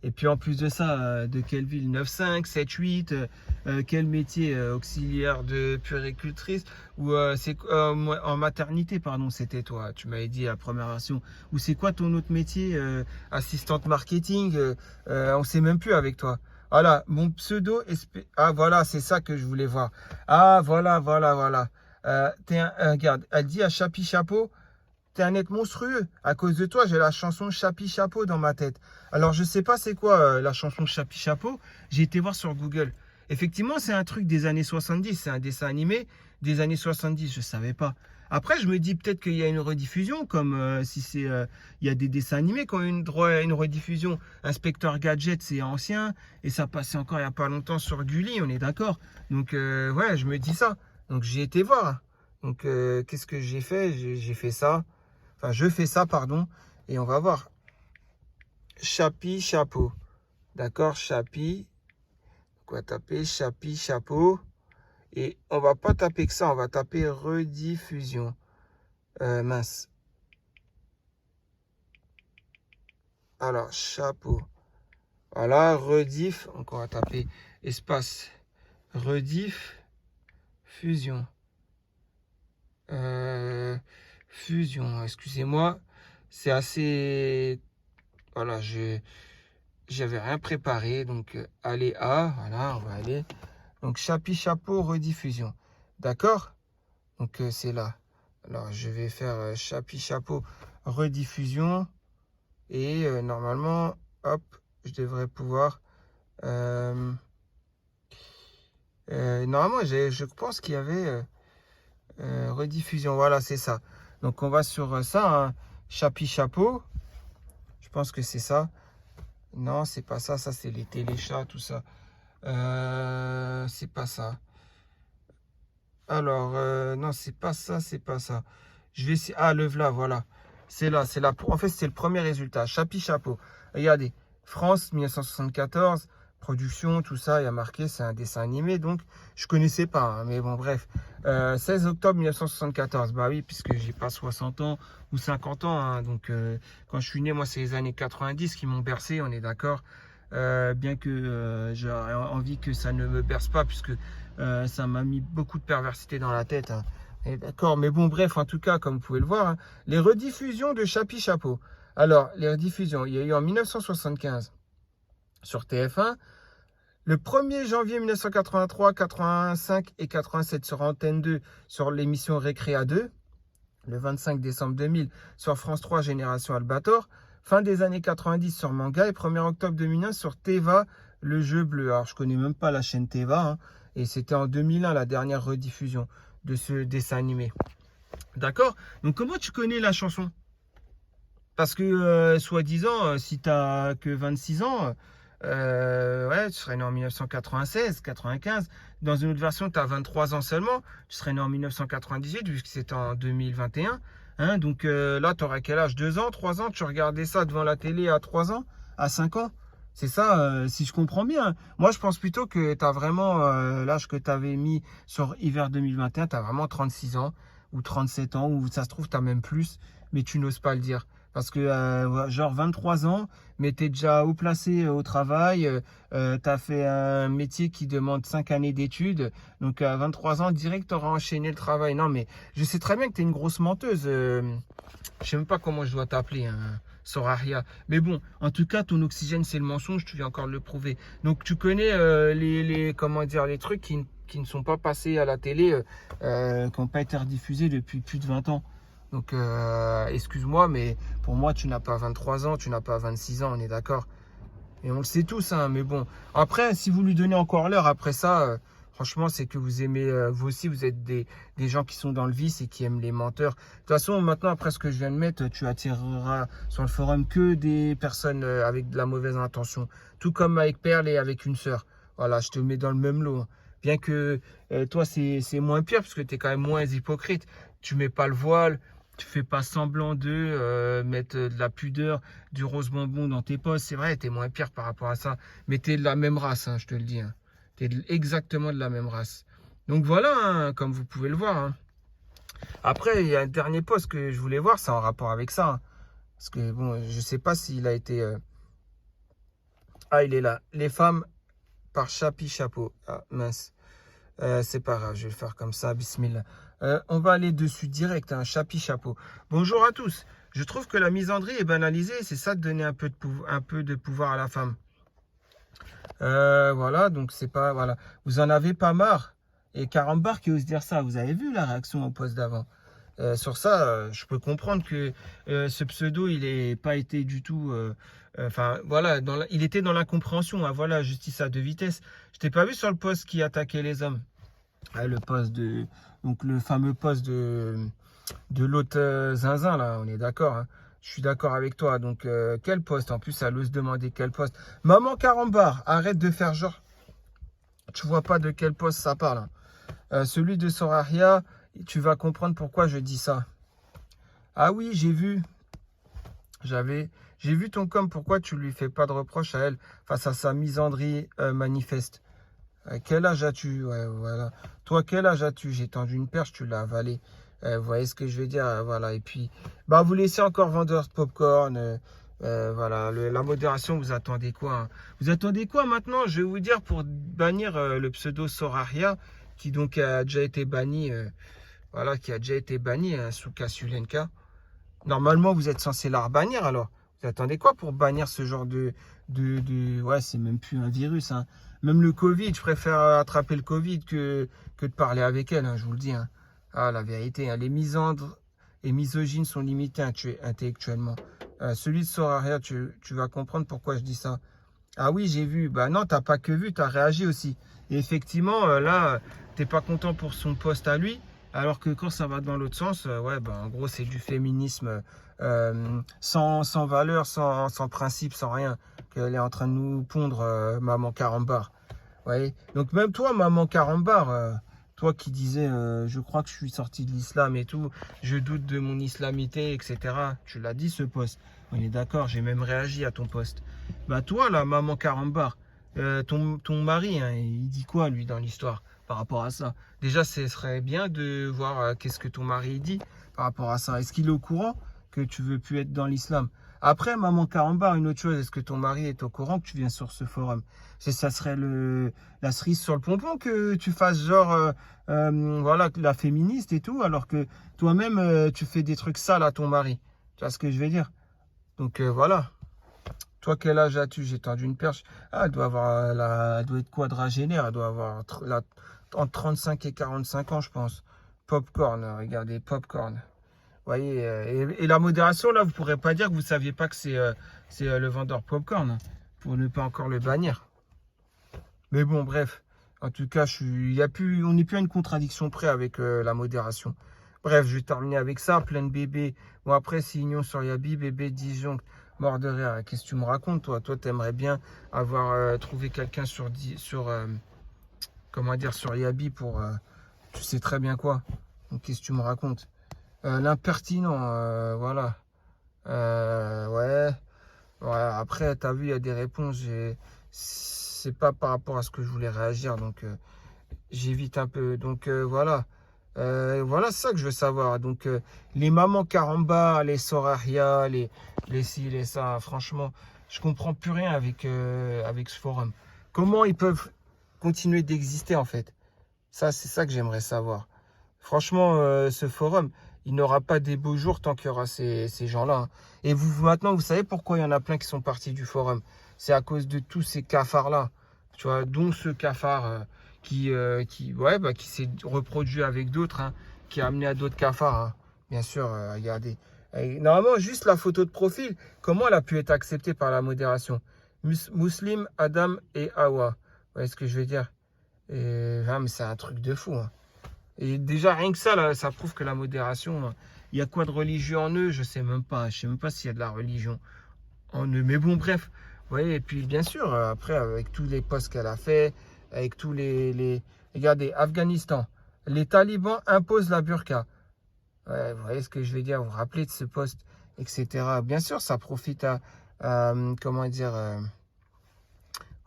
Et puis en plus de ça, de quelle ville? 9-5, 7-8, quel métier? Auxiliaire de puéricultrice? Ou en maternité, pardon, c'était toi. Tu m'avais dit à la première version. Ou c'est quoi ton autre métier? Assistante marketing? On sait même plus avec toi. Voilà, mon pseudo. Ah, voilà, c'est ça que je voulais voir. Ah, voilà. Regarde, elle dit à Chapi Chapeau, t'es un être monstrueux. À cause de toi, j'ai la chanson Chapi Chapeau dans ma tête. Alors, je sais pas c'est quoi la chanson Chapi Chapeau. J'ai été voir sur Google. Effectivement, c'est un truc des années 70. C'est un dessin animé des années 70. Je savais pas. Après, je me dis peut-être qu'il y a une rediffusion, comme si c'est, il y a des dessins animés qui ont une rediffusion. Inspecteur Gadget, c'est ancien et ça passait encore il y a pas longtemps sur Gulli, on est d'accord. Donc ouais, je me dis ça. Donc j'ai été voir. Donc qu'est-ce que j'ai fait? J'ai fait ça. Enfin, je fais ça, pardon. Et on va voir. Chapi Chapeau. D'accord, Chapi. On va taper Chapi Chapeau. Et on va pas taper que ça, on va taper rediffusion. Mince. Alors, chapeau. Voilà, rediff. Donc, on va taper espace. Rediff. Fusion. Fusion, excusez-moi. C'est assez... Voilà, j'avais rien préparé. Donc, allez à... Voilà, on va aller. Donc, chapeau, rediffusion. D'accord? Donc, c'est là. Alors, je vais faire chapeau, rediffusion. Et normalement, hop, je devrais pouvoir... normalement, je pense qu'il y avait rediffusion. Voilà, c'est ça. Donc, on va sur ça. Hein. Chapeau. Je pense que c'est ça. Non, c'est pas ça. Ça, c'est les téléchats, tout ça. C'est pas ça. Alors, non, c'est pas ça, c'est pas ça. Je vais essayer. Ah, le voilà, voilà. C'est là, c'est là. En fait, c'est le premier résultat. Chapeau. Regardez, France 1974, production, tout ça, il y a marqué, c'est un dessin animé, donc je connaissais pas, hein, mais bon, bref. 16 octobre 1974, bah oui, puisque j'ai pas 60 ans ou 50 ans, hein, donc quand je suis né, moi, c'est les années 90 qui m'ont bercé, on est d'accord. Bien que j'aurais envie que ça ne me berce pas, puisque ça m'a mis beaucoup de perversité dans la tête. Hein. D'accord, mais bon, bref, en tout cas, comme vous pouvez le voir, hein, les rediffusions de Chapeau. Alors, les rediffusions, il y a eu en 1975 sur TF1, le 1er janvier 1983, 85 et 87 sur Antenne 2 sur l'émission Récréa 2, le 25 décembre 2000 sur France 3 Génération Albator, fin des années 90 sur Manga et 1er octobre 2001 sur Teva, le jeu bleu. Alors, je connais même pas la chaîne Teva, hein, et c'était en 2001 la dernière rediffusion de ce dessin animé. D'accord? Donc, comment tu connais la chanson? Parce que, soi-disant, si tu n'as que 26 ans, ouais, tu serais né en 1996, 95. Dans une autre version, tu as 23 ans seulement. Tu serais né en 1998, vu que c'était en 2021. Hein, donc là, tu aurais quel âge? 2 ans, 3 ans? Tu regardais ça devant la télé à 3 ans? À 5 ans? C'est ça, si je comprends bien. Moi, je pense plutôt que tu as vraiment l'âge que tu avais mis sur hiver 2021, tu as vraiment 36 ans ou 37 ans, ou ça se trouve, tu as même plus, mais tu n'oses pas le dire. Parce que, genre 23 ans, mais tu es déjà haut placé au travail, tu as fait un métier qui demande 5 années d'études, donc à 23 ans, direct, tu auras enchaîné le travail. Non, mais je sais très bien que tu es une grosse menteuse. Je sais même pas comment je dois t'appeler, hein, Soraria. Mais bon, en tout cas, ton oxygène, c'est le mensonge, tu viens encore de le prouver. Donc, tu connais comment dire, les trucs qui ne sont pas passés à la télé, qui n'ont pas été rediffusés depuis plus de 20 ans. Donc, excuse-moi, mais pour moi, tu n'as pas 23 ans, tu n'as pas 26 ans, on est d'accord. Et on le sait tous, hein, mais bon. Après, si vous lui donnez encore l'heure après ça, franchement, c'est que vous aimez, vous aussi, vous êtes des gens qui sont dans le vice et qui aiment les menteurs. De toute façon, maintenant, après ce que je viens de mettre, tu attireras sur le forum que des personnes avec de la mauvaise intention. Tout comme avec Perle et avec une sœur. Voilà, je te mets dans le même lot. Hein. Bien que toi, c'est moins pire, parce que tu es quand même moins hypocrite. Tu mets pas le voile. Tu fais pas semblant de mettre de la pudeur, du rose bonbon dans tes poches. C'est vrai, tu es moins pire par rapport à ça. Mais tu es de la même race, hein, je te le dis. Hein. Tu es exactement de la même race. Donc voilà, hein, comme vous pouvez le voir. Hein. Après, il y a un dernier post que je voulais voir, c'est en rapport avec ça. Hein. Parce que bon, je sais pas s'il a été... Ah, il est là. Les femmes par chapeau. Ah, mince. C'est pas grave, je vais le faire comme ça, bismillah. On va aller dessus direct, hein, chapeau. Bonjour à tous. Je trouve que la misandrie est banalisée, c'est ça de donner un peu de pouvoir à la femme. Voilà, donc c'est pas... Voilà. Vous en avez pas marre. Et Carambar qui ose dire ça, vous avez vu la réaction au poste d'avant. Sur ça, je peux comprendre que ce pseudo, il n'ait pas été du tout... Enfin, voilà, il était dans l'incompréhension. Hein, voilà, justice à deux vitesses. Je t'ai pas vu sur le poste qui attaquait les hommes. Ah, le poste de... Donc, le fameux poste de l'autre zinzin, là, on est d'accord. Hein. Je suis d'accord avec toi. Donc, quel poste? En plus, elle ose demander quel poste. Maman Carambar, arrête de faire genre. Tu vois pas de quel poste ça parle. Hein. Celui de Soraria, tu vas comprendre pourquoi je dis ça. Ah oui, j'ai vu. J'ai vu ton com. Pourquoi tu lui fais pas de reproche à elle face à sa misandrie manifeste? Quel âge as-tu? Ouais, voilà. Toi, quel âge as-tu? J'ai tendu une perche, tu l'as avalée. Vous voyez ce que je veux dire? Voilà. Et puis, bah, vous laissez encore vendeur de popcorn. Voilà. La modération, vous attendez quoi, hein? Vous attendez quoi maintenant? Je vais vous dire pour bannir le pseudo Soraria, qui donc a déjà été banni. Voilà, qui a déjà été banni hein, sous Kasulenka. Normalement, vous êtes censé la rebannir alors. Vous attendez quoi pour bannir ce genre Ouais, c'est même plus un virus, hein. Même le Covid, je préfère attraper le Covid que de parler avec elle, hein, je vous le dis, hein. Ah, la vérité, hein, les misandres et misogynes sont limités intellectuellement. Celui de Soraria, tu vas comprendre pourquoi je dis ça. Ah oui, j'ai vu. Bah non, t'as pas que vu, t'as réagi aussi. Et effectivement, là, t'es pas content pour son poste à lui, alors que quand ça va dans l'autre sens, ouais, bah en gros, c'est du féminisme sans valeur, sans principe, sans rien. Qu'elle est en train de nous pondre, Maman Carambar. Vous voyez? Donc même toi, Maman Carambar, toi qui disais, je crois que je suis sorti de l'islam et tout, je doute de mon islamité, etc. Tu l'as dit ce poste. On est d'accord, j'ai même réagi à ton poste. Bah toi, là, Maman Carambar, ton mari, hein, il dit quoi, lui, dans l'histoire, par rapport à ça? Déjà, ce serait bien de voir qu'est-ce que ton mari dit par rapport à ça. Est-ce qu'il est au courant que tu veux plus être dans l'islam? Après, Maman Carambar, une autre chose, est-ce que ton mari est au courant que tu viens sur ce forum? Ça serait la cerise sur le pompon que tu fasses genre, voilà, la féministe et tout, alors que toi-même, tu fais des trucs sales à ton mari. Tu vois ce que je veux dire? Donc voilà. Toi, quel âge as-tu? J'ai tendu une perche. Ah, elle doit avoir elle doit être quadragénaire. Elle doit avoir entre 35 et 45 ans, je pense. Popcorn, regardez, popcorn. Vous voyez, et la modération, là, vous ne pourrez pas dire que vous ne saviez pas que c'est le vendeur popcorn, hein, pour ne pas encore le bannir. Mais bon, bref. En tout cas, on n'est plus à une contradiction près avec la modération. Bref, je vais terminer avec ça. Plein de bébés. Bon, après, c'est Union sur Yabi, bébé disjoncte. Mort de rire. Qu'est-ce que tu me racontes, toi? Toi, t'aimerais bien avoir trouvé quelqu'un comment dire, sur Yabi pour, tu sais très bien quoi. Donc, qu'est-ce que tu me racontes? L'impertinent, voilà. Ouais. Voilà. Après, t'as vu, il y a des réponses. C'est pas par rapport à ce que je voulais réagir, donc j'évite un peu. Donc voilà. Voilà, c'est ça que je veux savoir. Donc, les mamans Caramba, les Soraria, les ci, les ça, franchement, je comprends plus rien avec ce forum. Comment ils peuvent continuer d'exister, en fait? Ça, c'est ça que j'aimerais savoir. Franchement, ce forum, il n'aura pas des beaux jours tant qu'il y aura ces gens-là, hein. Et maintenant, vous savez pourquoi il y en a plein qui sont partis du forum? C'est à cause de tous ces cafards-là. Tu vois, dont ce cafard ouais, bah, qui s'est reproduit avec d'autres, hein, qui a amené à d'autres cafards, hein. Bien sûr, regardez. Et normalement, juste la photo de profil, comment elle a pu être acceptée par la modération? Muslim, Adam et Hawa. Vous voyez ce que je veux dire? Ah, mais c'est un truc de fou, hein. Et déjà, rien que ça, là, ça prouve que la modération, il y a quoi de religieux en eux? Je sais même pas. Je sais même pas s'il y a de la religion en eux. Mais bon, bref. Vous voyez, et puis bien sûr, après, avec tous les posts qu'elle a fait, avec tous Regardez, Afghanistan. Les talibans imposent la burqa. Ouais, vous voyez ce que je veux dire? Vous vous rappelez de ce post, etc. Bien sûr, ça profite comment dire...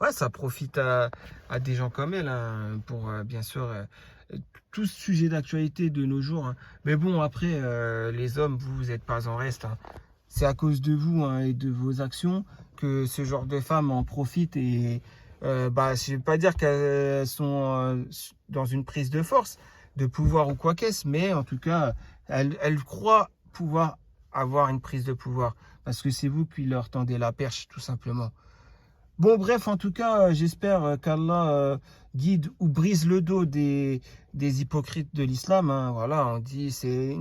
ouais, ça profite à des gens comme elle, hein, pour bien sûr tout ce sujet d'actualité de nos jours, hein. Mais bon, après, les hommes, vous n'êtes pas en reste, hein. C'est à cause de vous, hein, et de vos actions que ce genre de femmes en profitent. Et bah, je ne vais pas dire qu'elles sont dans une prise de force, de pouvoir ou quoi qu'est-ce, mais en tout cas, elles croient pouvoir avoir une prise de pouvoir. Parce que c'est vous qui leur tendez la perche, tout simplement. Bon, bref, en tout cas, j'espère qu'Allah guide ou brise le dos des hypocrites de l'islam, hein. Voilà, on dit, c'est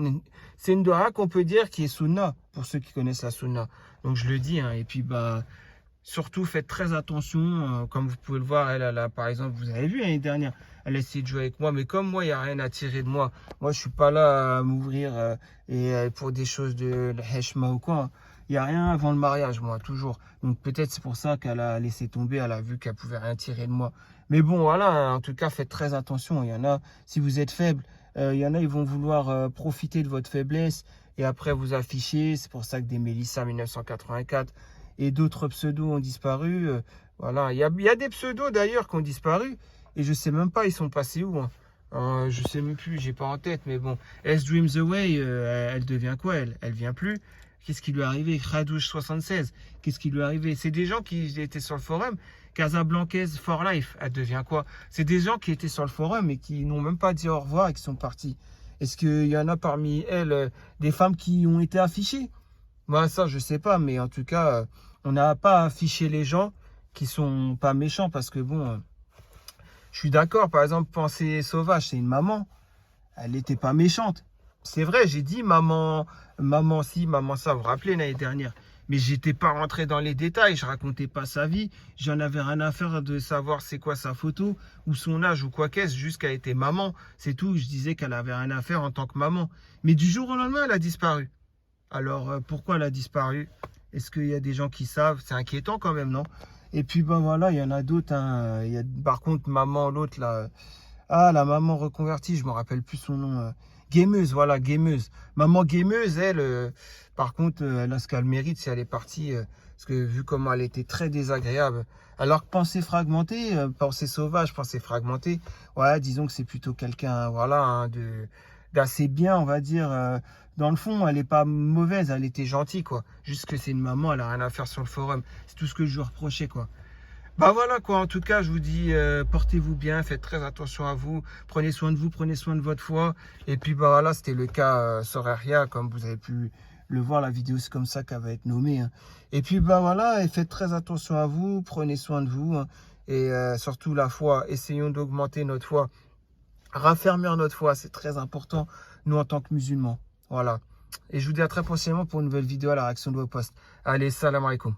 une doha qu'on peut dire qui est sunna, pour ceux qui connaissent la sunna. Donc, je le dis, hein. Et puis, bah, surtout, faites très attention. Comme vous pouvez le voir, elle a, par exemple, vous avez vu l'année dernière, elle a essayé de jouer avec moi. Mais comme moi, il n'y a rien à tirer de moi. Moi, je suis pas là à m'ouvrir pour des choses de heshma ou quoi, hein. Il n'y a rien avant le mariage, moi, toujours. Donc peut-être c'est pour ça qu'elle a laissé tomber, elle a vu qu'elle pouvait rien tirer de moi. Mais bon, voilà, en tout cas, faites très attention. Il y en a, si vous êtes faible, il y en a, ils vont vouloir profiter de votre faiblesse et après vous afficher. C'est pour ça que des Mélissa 1984 et d'autres pseudos ont disparu. Voilà, il y a des pseudos d'ailleurs qui ont disparu. et je sais même pas ils sont passés où. Hein. Je sais même plus, j'ai pas en tête, mais bon. S Dreams Away, elle devient quoi elle? Elle vient plus. Qu'est-ce qui lui est arrivé? Khadouche 76, qu'est-ce qui lui est arrivé? C'est des gens qui étaient sur le forum. Casablancaise for Life, elle devient quoi? C'est des gens qui étaient sur le forum et qui n'ont même pas dit au revoir et qui sont partis. Est-ce qu'il y en a parmi elles des femmes qui ont été affichées? Moi, ça, je sais pas, mais en tout cas, on n'a pas affiché les gens qui sont pas méchants parce que bon, je suis d'accord. Par exemple, Pensée Sauvage, c'est une maman. Elle n'était pas méchante. C'est vrai, j'ai dit maman, maman ci, maman ça, vous vous rappelez l'année dernière. Mais j'étais pas rentré dans les détails, je racontais pas sa vie, j'en avais rien à faire de savoir c'est quoi sa photo, ou son âge, ou quoi qu'est-ce, juste qu'elle était maman. C'est tout, je disais qu'elle avait rien à faire en tant que maman. Mais du jour au lendemain, elle a disparu. Alors, pourquoi elle a disparu? Est-ce qu'il y a des gens qui savent? C'est inquiétant quand même, non? Et puis, ben voilà, il y en a d'autres. Hein. Il y a, par contre, maman, l'autre, là. Ah, la maman reconvertie, je me rappelle plus son nom. Gameuse, voilà, gameuse. Maman gameuse, elle, par contre, elle a ce qu'elle mérite si elle est partie. Parce que vu comment elle était très désagréable. Alors que pensée fragmentée, pensée sauvage, pensée fragmentée, ouais, disons que c'est plutôt quelqu'un, voilà, hein, d'assez bien, on va dire. Dans le fond, elle n'est pas mauvaise, elle était gentille, quoi. Juste que c'est une maman, elle a rien à faire sur le forum. C'est tout ce que je lui reprochais, quoi. Bah voilà quoi, en tout cas, je vous dis, portez-vous bien, faites très attention à vous, prenez soin de vous, prenez soin de votre foi. Et puis bah voilà, c'était le cas Soraria, comme vous avez pu le voir, la vidéo c'est comme ça qu'elle va être nommée. Hein. Et puis bah voilà, et faites très attention à vous, prenez soin de vous. Hein. Et surtout la foi, essayons d'augmenter notre foi, raffermir notre foi, c'est très important, nous en tant que musulmans. Voilà. Et je vous dis à très prochainement pour une nouvelle vidéo à la réaction de vos posts. Allez, salam alaikum.